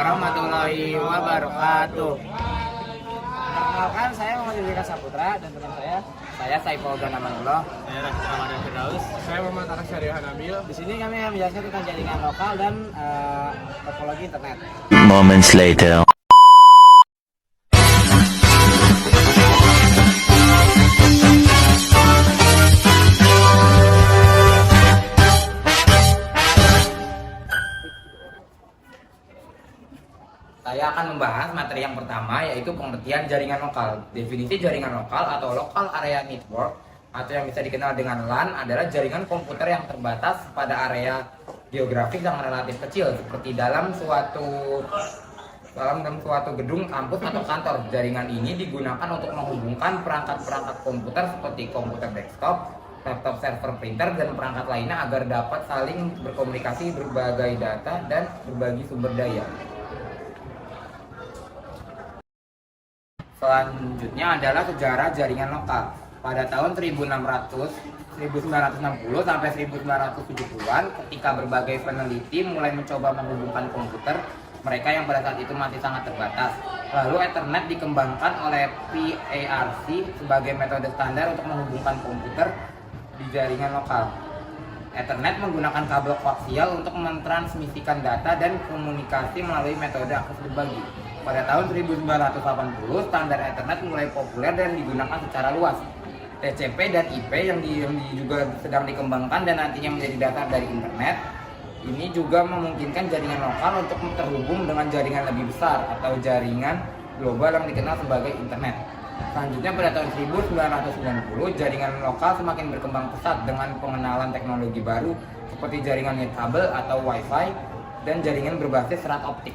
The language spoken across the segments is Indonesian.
warahmatullahi wabarakatuh. Perkenalkan, saya Muhammad Wika Saputra dan teman saya Saiful Ganamanullah. Saya Rasid Ramadan Firdaus. Saya Muhammad Arasyari Hanabil. Di sini kami akan menjelaskan tentang jaringan lokal dan topologi internet. Moments later. Saya akan membahas materi yang pertama, yaitu pengertian jaringan lokal. Definisi jaringan lokal atau local area network atau yang bisa dikenal dengan LAN adalah jaringan komputer yang terbatas pada area geografis yang relatif kecil, seperti dalam suatu gedung, kampus atau kantor. Jaringan ini digunakan untuk menghubungkan perangkat-perangkat komputer seperti komputer desktop, laptop server printer, dan perangkat lainnya agar dapat saling berkomunikasi, berbagai data, dan berbagi sumber daya. Selanjutnya adalah sejarah jaringan lokal. Pada tahun 1960 sampai 1970-an, ketika berbagai peneliti mulai mencoba menghubungkan komputer mereka yang pada saat itu masih sangat terbatas. Lalu Ethernet dikembangkan oleh PARC sebagai metode standar untuk menghubungkan komputer di jaringan lokal. Ethernet menggunakan kabel koaksial untuk mentransmisikan data dan komunikasi melalui metode akses berbagi. Pada tahun 1980, standar Ethernet mulai populer dan digunakan secara luas. TCP dan IP yang juga sedang dikembangkan dan nantinya menjadi dasar dari internet, ini juga memungkinkan jaringan lokal untuk terhubung dengan jaringan lebih besar atau jaringan global yang dikenal sebagai internet. Selanjutnya pada tahun 1990, jaringan lokal semakin berkembang pesat dengan pengenalan teknologi baru seperti jaringan nirkabel atau Wi-Fi dan jaringan berbasis serat optik.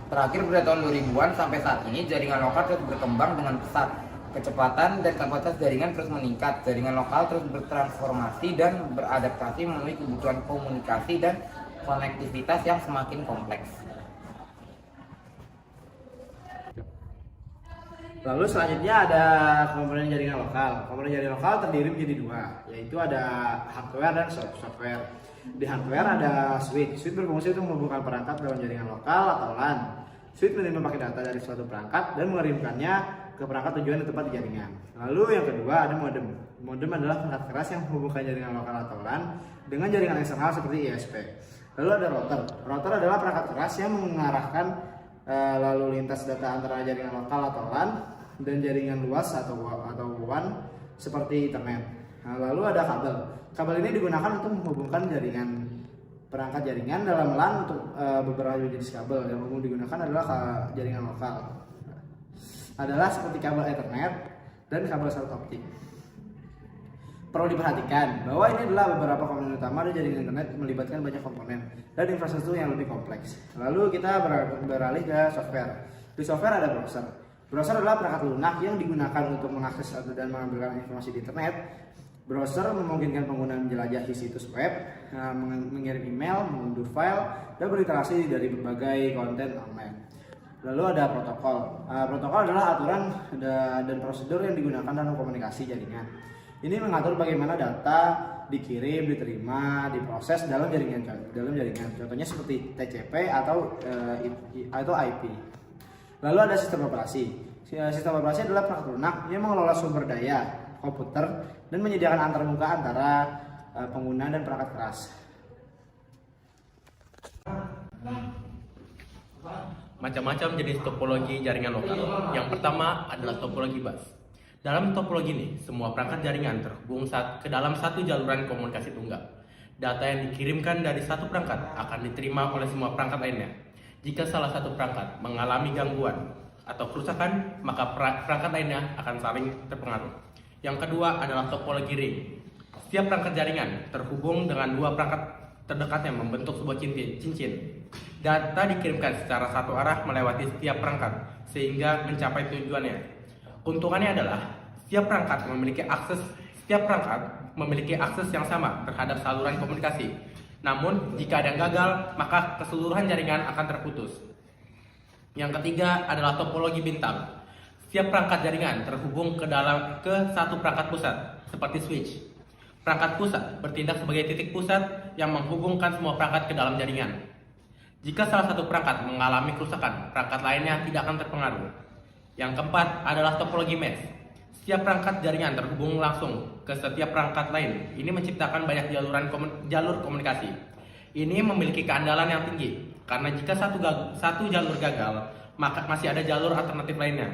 Terakhir pada tahun 2000-an sampai saat ini, jaringan lokal terus berkembang dengan pesat. Kecepatan dan kapasitas jaringan terus meningkat. Jaringan lokal terus bertransformasi dan beradaptasi memenuhi kebutuhan komunikasi dan konektivitas yang semakin kompleks. Lalu selanjutnya ada komponen jaringan lokal. Komponen jaringan lokal terdiri menjadi dua, yaitu ada hardware dan software. Di hardware ada switch. Switch berfungsi untuk menghubungkan perangkat dalam jaringan lokal atau LAN. Switch menerima paket data dari suatu perangkat dan mengirimkannya ke perangkat tujuan di tempat di jaringan. Lalu yang kedua ada modem. Modem adalah perangkat keras yang menghubungkan jaringan lokal atau LAN dengan jaringan eksternal seperti ISP. Lalu ada router. Router adalah perangkat keras yang mengarahkan lalu lintas data antara jaringan lokal atau LAN dan jaringan luas atau WAN seperti internet. Nah, lalu ada kabel. Kabel ini digunakan untuk menghubungkan perangkat jaringan dalam LAN untuk beberapa jenis kabel. Yang umum digunakan adalah jaringan lokal. Adalah seperti kabel Ethernet dan kabel serat optik. Perlu diperhatikan bahwa ini adalah beberapa komponen utama dari jaringan internet melibatkan banyak komponen dan infrastruktur yang lebih kompleks. Lalu kita beralih ke software. Di software ada browser. Browser adalah perangkat lunak yang digunakan untuk mengakses dan mengambilkan informasi di internet. Browser memungkinkan pengguna menjelajahi situs web, mengirim email, mengunduh file, dan berinteraksi dari berbagai konten online. Lalu ada protokol. Protokol adalah aturan dan prosedur yang digunakan dalam komunikasi jaringan. Ini mengatur bagaimana data dikirim, diterima, diproses dalam jaringan. Contohnya seperti TCP atau IP. Lalu ada sistem operasi. Sistem operasi adalah perangkat lunak yang mengelola sumber daya komputer dan menyediakan antarmuka antara pengguna dan perangkat keras. Macam-macam jenis topologi jaringan lokal. Yang pertama adalah topologi bus. Dalam topologi ini, semua perangkat jaringan terhubung ke dalam satu jaluran komunikasi tunggal. Data yang dikirimkan dari satu perangkat akan diterima oleh semua perangkat lainnya. Jika salah satu perangkat mengalami gangguan atau kerusakan, maka perangkat lainnya akan saling terpengaruh. Yang kedua adalah topologi ring. Setiap perangkat jaringan terhubung dengan dua perangkat terdekat yang membentuk sebuah cincin. Data dikirimkan secara satu arah melewati setiap perangkat sehingga mencapai tujuannya. Keuntungannya adalah setiap perangkat memiliki akses yang sama terhadap saluran komunikasi. Namun, jika ada yang gagal, maka keseluruhan jaringan akan terputus. Yang ketiga adalah topologi bintang. Setiap perangkat jaringan terhubung ke satu perangkat pusat, seperti switch. Perangkat pusat bertindak sebagai titik pusat yang menghubungkan semua perangkat ke dalam jaringan. Jika salah satu perangkat mengalami kerusakan, perangkat lainnya tidak akan terpengaruh. Yang keempat adalah topologi mesh. Setiap perangkat jaringan terhubung langsung ke setiap perangkat lain. Ini menciptakan banyak jalur komunikasi. Ini memiliki keandalan yang tinggi, karena jika satu jalur gagal, maka masih ada jalur alternatif lainnya.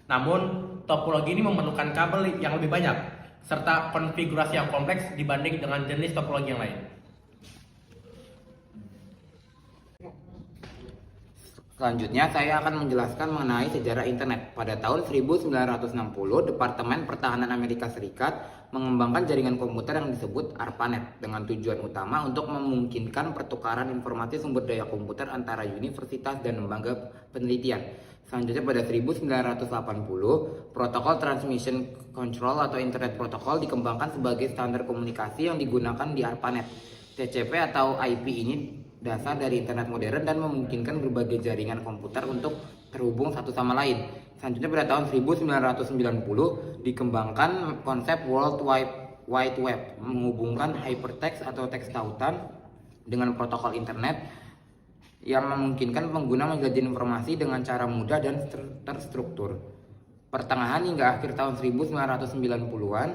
Namun, topologi ini memerlukan kabel yang lebih banyak, serta konfigurasi yang kompleks dibanding dengan jenis topologi yang lain. Selanjutnya, saya akan menjelaskan mengenai sejarah internet. Pada tahun 1960, Departemen Pertahanan Amerika Serikat mengembangkan jaringan komputer yang disebut ARPANET dengan tujuan utama untuk memungkinkan pertukaran informasi sumber daya komputer antara universitas dan lembaga penelitian. Selanjutnya pada 1980, Protokol Transmission Control atau Internet Protocol dikembangkan sebagai standar komunikasi yang digunakan di ARPANET. TCP atau IP ini dasar dari internet modern dan memungkinkan berbagai jaringan komputer untuk terhubung satu sama lain. Selanjutnya pada tahun 1990 dikembangkan konsep World Wide Web menghubungkan hypertext atau teks tautan dengan protokol internet yang memungkinkan pengguna mengkaji informasi dengan cara mudah dan terstruktur. Pertengahan hingga akhir tahun 1990-an,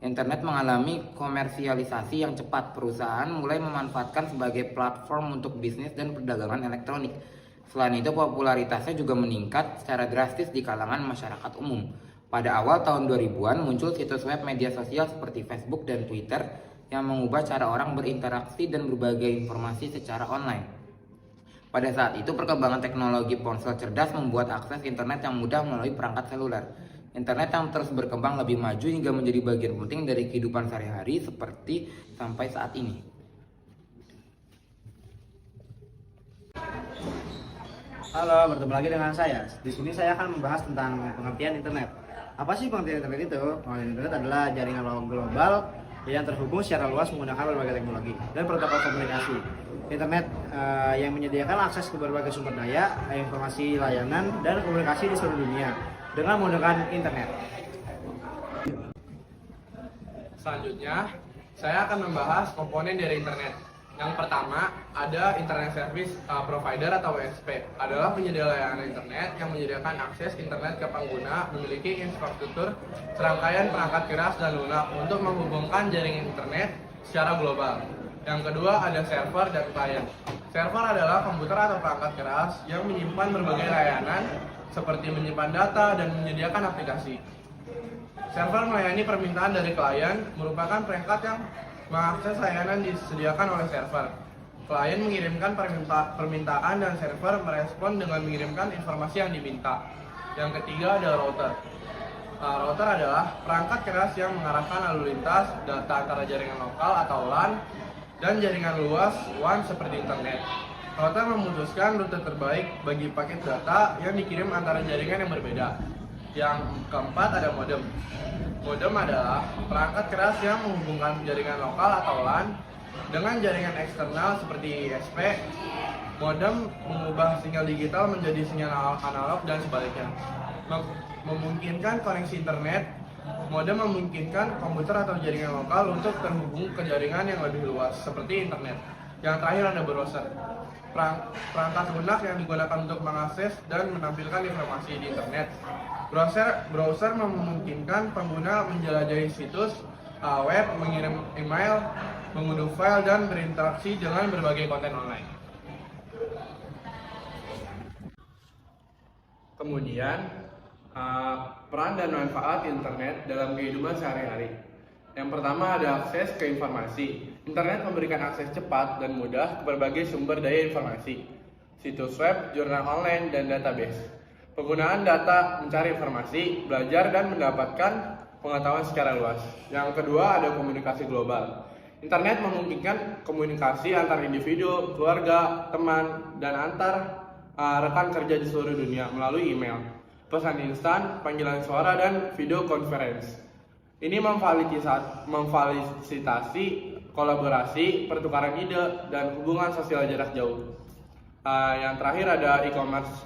internet mengalami komersialisasi yang cepat. Perusahaan mulai memanfaatkan sebagai platform untuk bisnis dan perdagangan elektronik. Selain itu, popularitasnya juga meningkat secara drastis di kalangan masyarakat umum. Pada awal tahun 2000-an muncul situs web media sosial seperti Facebook dan Twitter yang mengubah cara orang berinteraksi dan berbagai informasi secara online. Pada saat itu, perkembangan teknologi ponsel cerdas membuat akses internet yang mudah melalui perangkat seluler. Internet yang terus berkembang lebih maju hingga menjadi bagian penting dari kehidupan sehari-hari seperti sampai saat ini. Halo, bertemu lagi dengan saya. Di sini saya akan membahas tentang pengertian internet. Apa sih pengertian internet itu? Pengertian internet adalah jaringan global yang terhubung secara luas menggunakan berbagai teknologi dan protokol komunikasi. Internet yang menyediakan akses ke berbagai sumber daya, informasi, layanan, dan komunikasi di seluruh dunia dengan menggunakan internet. Selanjutnya, saya akan membahas komponen dari internet. Yang pertama, ada Internet Service Provider atau ISP. Adalah penyedia layanan internet yang menyediakan akses internet ke pengguna, memiliki infrastruktur serangkaian perangkat keras dan lunak untuk menghubungkan jaringan internet secara global. Yang kedua, ada server dan klien. Server adalah komputer atau perangkat keras yang menyimpan berbagai layanan seperti menyimpan data dan menyediakan aplikasi. Server melayani permintaan dari klien, merupakan perangkat yang mengakses layanan disediakan oleh server. Klien mengirimkan permintaan dan server merespon dengan mengirimkan informasi yang diminta. Yang ketiga ada router. Router adalah perangkat keras yang mengarahkan lalu lintas data antara jaringan lokal atau LAN dan jaringan luas WAN seperti internet. Router memutuskan rute terbaik bagi paket data yang dikirim antara jaringan yang berbeda. Yang keempat ada modem. Modem adalah perangkat keras yang menghubungkan jaringan lokal atau LAN dengan jaringan eksternal seperti ISP. Modem mengubah sinyal digital menjadi sinyal analog dan sebaliknya. Memungkinkan koneksi internet. Modem memungkinkan komputer atau jaringan lokal untuk terhubung ke jaringan yang lebih luas seperti internet. Yang terakhir ada browser. Perangkat lunak yang digunakan untuk mengakses dan menampilkan informasi di internet. Browser memungkinkan pengguna menjelajahi situs web, mengirim email, mengunduh file, dan berinteraksi dengan berbagai konten online. Kemudian, peran dan manfaat internet dalam kehidupan sehari-hari. Yang pertama ada akses ke informasi. Internet memberikan akses cepat dan mudah ke berbagai sumber daya informasi, situs web, jurnal online, dan database. Penggunaan data mencari informasi, belajar, dan mendapatkan pengetahuan secara luas. Yang kedua ada komunikasi global. Internet memungkinkan komunikasi antar individu, keluarga, teman, dan antar rekan kerja di seluruh dunia melalui email, pesan instan, panggilan suara, dan video conference. Ini memfasilitasi kolaborasi, pertukaran ide, dan hubungan sosial jarak jauh. Yang terakhir ada e-commerce.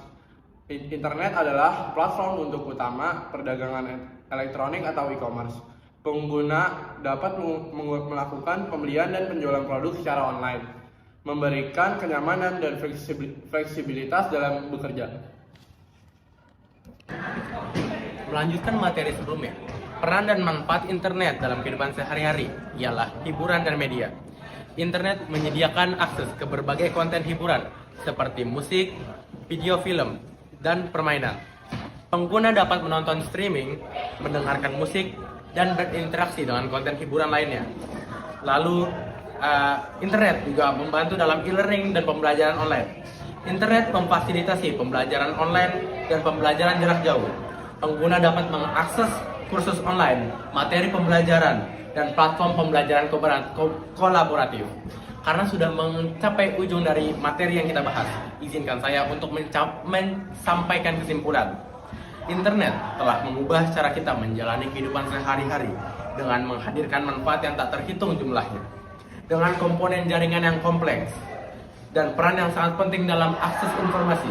Internet adalah platform untuk utama perdagangan elektronik atau e-commerce. Pengguna dapat melakukan pembelian dan penjualan produk secara online. memberikan kenyamanan dan fleksibilitas dalam bekerja. Melanjutkan materi sebelumnya, peran dan manfaat internet dalam kehidupan sehari-hari ialah hiburan dan media. Internet menyediakan akses ke berbagai konten hiburan seperti musik, video film, dan permainan. Pengguna dapat menonton streaming, mendengarkan musik, dan berinteraksi dengan konten hiburan lainnya. Lalu, internet juga membantu dalam e-learning dan pembelajaran online. Internet memfasilitasi pembelajaran online dan pembelajaran jarak jauh. Pengguna dapat mengakses kursus online, materi pembelajaran, dan platform pembelajaran kolaboratif. Karena sudah mencapai ujung dari materi yang kita bahas, izinkan saya untuk menyampaikan kesimpulan. Internet telah mengubah cara kita menjalani kehidupan sehari-hari dengan menghadirkan manfaat yang tak terhitung jumlahnya. Dengan komponen jaringan yang kompleks dan peran yang sangat penting dalam akses informasi,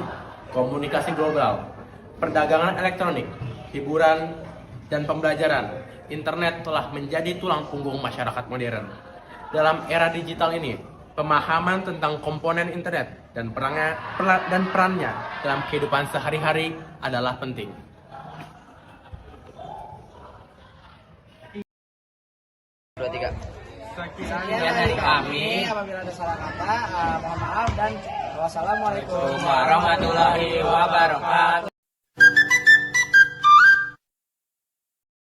komunikasi global, perdagangan elektronik, hiburan, dan pembelajaran, internet telah menjadi tulang punggung masyarakat modern. Dalam era digital ini, pemahaman tentang komponen internet dan perannya dalam kehidupan sehari-hari adalah penting. Sekian dari kami. Apabila ada salah kata, mohon maaf dan wassalamualaikum Warahmatullahi wabarakatuh.